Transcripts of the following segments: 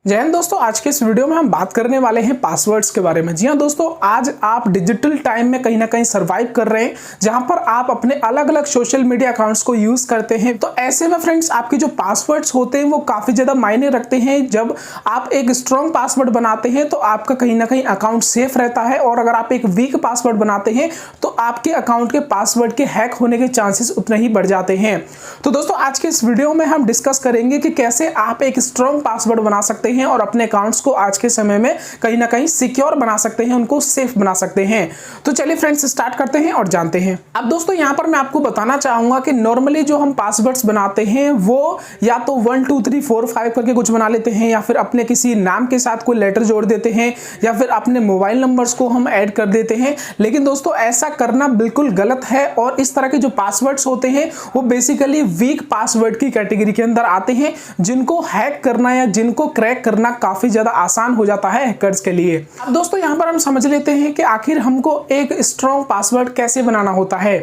जय हिंद दोस्तों, आज के इस वीडियो में हम बात करने वाले हैं पासवर्ड्स के बारे में। जी हाँ दोस्तों, आज आप डिजिटल टाइम में कहीं ना कहीं सरवाइव कर रहे हैं, जहां पर आप अपने अलग अलग सोशल मीडिया अकाउंट्स को यूज करते हैं। तो ऐसे में फ्रेंड्स, आपके जो पासवर्ड्स होते हैं वो काफी ज्यादा मायने रखते हैं। जब आप एक स्ट्रॉन्ग पासवर्ड बनाते हैं तो आपका कहीं ना कहीं अकाउंट सेफ रहता है, और अगर आप एक वीक पासवर्ड बनाते हैं तो आपके अकाउंट के पासवर्ड के हैक होने के चांसेस उतने ही बढ़ जाते हैं। तो दोस्तों, आज के इस वीडियो में हम डिस्कस करेंगे कि कैसे आप एक स्ट्रॉन्ग पासवर्ड बना सकते हैं और अपने अकाउंट्स को आज के समय में कहीं ना कहीं सिक्योर बना सकते हैं, उनको सेफ बना सकते हैं। तो चलिए फ्रेंड्स, स्टार्ट करते हैं और जानते हैं। अब दोस्तों, यहां पर मैं आपको बताना चाहूंगा कि नॉर्मली जो हम पासवर्ड्स बनाते हैं वो या तो 1 2 3 4 5 करके कुछ बना लेते हैं, या फिर अपने किसी नाम के साथ कोई लेटर जोड़ देते हैं, या फिर अपने मोबाइल नंबर्स को हम ऐड कर देते हैं। लेकिन दोस्तों, ऐसा करना बिल्कुल गलत है, और इस तरह के जो पासवर्ड्स होते हैं वो बेसिकली वीक पासवर्ड की कैटेगरी के अंदर आते हैं, जिनको हैक करना या जिनको क्रैक करना काफी ज्यादा आसान हो जाता है हैकर्स के लिए। अब दोस्तों, यहां पर हम समझ लेते हैं कि आखिर हमको एक स्ट्रॉन्ग पासवर्ड कैसे बनाना होता है।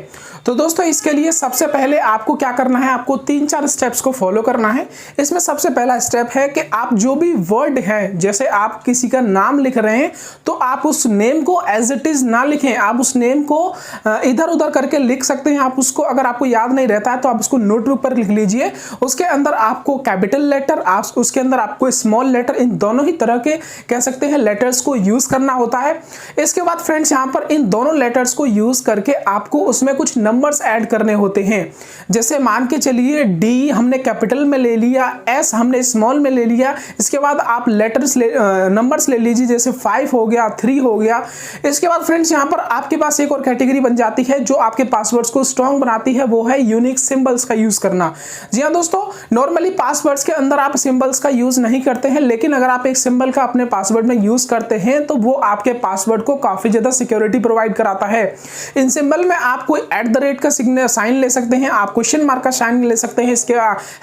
तो दोस्तों, इसके लिए सबसे पहले आपको क्या करना है, आपको 3-4 स्टेप्स को फॉलो करना है। इसमें सबसे पहला स्टेप है कि आप जो भी वर्ड है, जैसे आप किसी का नाम लिख रहे हैं तो आप उस नेम को एज इट इज ना लिखें, आप उस नेम को इधर उधर करके लिख सकते हैं। आप उसको, अगर आपको याद नहीं रहता है तो आप उसको नोटबुक पर लिख लीजिए। उसके अंदर आपको कैपिटल लेटर, आप उसके अंदर आपको स्मॉल लेटर, इन दोनों ही तरह के कह सकते हैं लेटर्स को यूज करना होता है। इसके बाद फ्रेंड्स, यहां पर इन दोनों लेटर्स को यूज करके आपको उसमें कुछ नंबर्स ऐड करने होते हैं। जैसे मान के चलिए डी हमने कैपिटल में ले लिया, एस हमने स्मॉल में ले लिया। इसके बाद आप लेटर्स नंबर्स ले लीजिए, जैसे 5 हो गया, 3 हो गया। इसके बाद फ्रेंड्स, यहां पर आपके पास एक और कैटेगरी बन जाती है जो आपके पासवर्ड्स को स्ट्रॉन्ग बनाती है, वो है यूनिक सिंबल्स का यूज करना। जी हां दोस्तों, नॉर्मली पासवर्ड्स के अंदर आप सिंबल्स का यूज नहीं करते हैं, लेकिन अगर आप एक सिंबल का अपने पासवर्ड में यूज करते हैं तो वो आपके पासवर्ड को काफी ज्यादा सिक्योरिटी प्रोवाइड कराता है। इन सिंबल में आप कोई @ का साइन ले सकते हैं, आप क्वेश्चन मार्क का साइन ले सकते हैं, इसके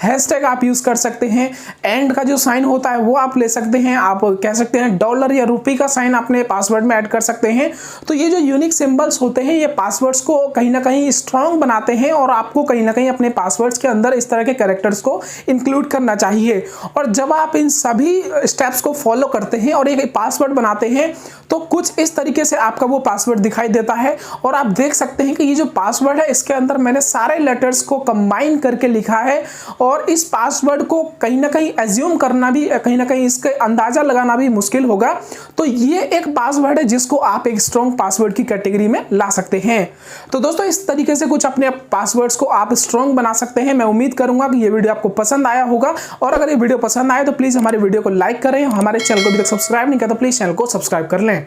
हैशटैग आप यूज कर सकते हैं, एंड का जो साइन होता है वो आप ले सकते हैं, आप कह सकते हैं डॉलर या रुपये का साइन अपने पासवर्ड में ऐड कर सकते हैं। तो ये जो यूनिक सिंबल्स होते हैं ये पासवर्ड्स को कहीं ना कहीं स्ट्रॉन्ग बनाते हैं, और आपको कहीं ना कहीं अपने पासवर्ड्स के अंदर इस तरह के कैरेक्टर्स को इंक्लूड करना चाहिए। और जब आप इन सभी स्टेप्स को फॉलो करते हैं और एक पासवर्ड बनाते हैं तो कुछ इस तरीके से आपका वो पासवर्ड दिखाई देता है। और आप देख सकते हैं कि ये जो पासवर्ड है इसके अंदर मैंने सारे लेटर्स को कंबाइन करके लिखा है, और इस पासवर्ड को कहीं ना कहीं एज्यूम करना भी, कहीं ना कहीं इसके अंदाजा लगाना भी मुश्किल होगा। तो ये एक पासवर्ड है जिसको आप एक स्ट्रॉन्ग पासवर्ड की कैटेगरी में ला सकते हैं। तो दोस्तों, इस तरीके से कुछ अपने पासवर्ड्स को आप स्ट्रॉन्ग बना सकते हैं। मैं उम्मीद करूंगा कि ये वीडियो आपको पसंद आया होगा, और अगर ये वीडियो पसंद आए तो प्लीज हमारे वीडियो को लाइक करें। हमारे चैनल को अभी तक सब्सक्राइब नहीं किया तो प्लीज चैनल को सब्सक्राइब कर लें।